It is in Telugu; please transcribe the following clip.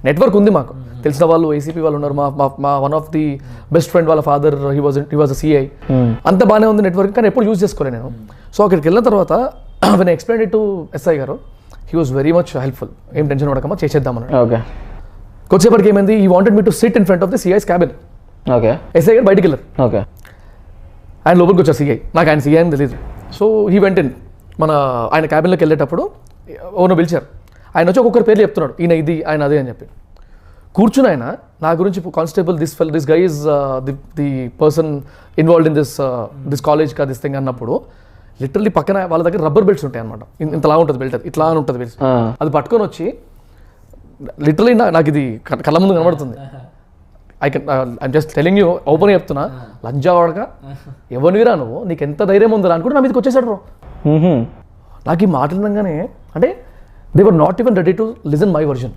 నెట్వర్క్ ఉంది మాకు, తెలిసిన వాళ్ళు ఏసీపీ వాళ్ళు ఉన్నారు, మా one of the best friend వాళ్ళ father he was a CI, అంత బాగానే ఉంది నెట్వర్క్, కానీ ఎప్పుడు యూజ్ చేసుకోలేదు నేను. సో అక్కడికి వెళ్ళిన తర్వాత when I explain it to SI గారు, he was very much helpful, ఏం టెన్షన్ పడకమ్మా చేసేద్దామని. ఓకే. కొద్దిసేపటికి ఏమైంది, ఈ wanted me to sit in front of the CI's cabin. Okay. SI గారు బయటికి వెళ్ళారు, ఓకే. ఆయన లోపలికి వచ్చారు సిఐ, నాకు ఆయన సిఐ అని తెలియదు. సో హీ వెంట ఇన్, ఆయన క్యాబిన్లోకి వెళ్ళేటప్పుడు ఓనో పిలిచారు, ఆయన వచ్చి ఒక్కొక్కరి పేర్లు చెప్తున్నాడు, ఈయన ఇది ఆయన అదే అని చెప్పి. కూర్చుని ఆయన నా గురించి constable this guy is the person involved in this college కా దిస్ థింగ్ అన్నప్పుడు లిటరల్లీ పక్కన వాళ్ళ దగ్గర రబ్బర్ బెల్ట్స్ ఉంటాయి అనమాట, ఇంతలా ఉంటుంది బెల్ట్, అది ఇట్లా ఉంటుంది బెల్ట్, అది పట్టుకొని వచ్చి లిటరల్లీ నాకు ఇది కళ్ళ ముందు కనబడుతుంది. I'm just telling you, open చెప్తున్నా, లంజావాడగా ఎవరినిరా నువ్వు, నీకు ఎంత ధైర్యం ఉందా అనుకుంటే నా మీదకి వచ్చేసాడు రా. నాకు ఈ మాటలు వినగానే అంటే they were not even ready to listen my version.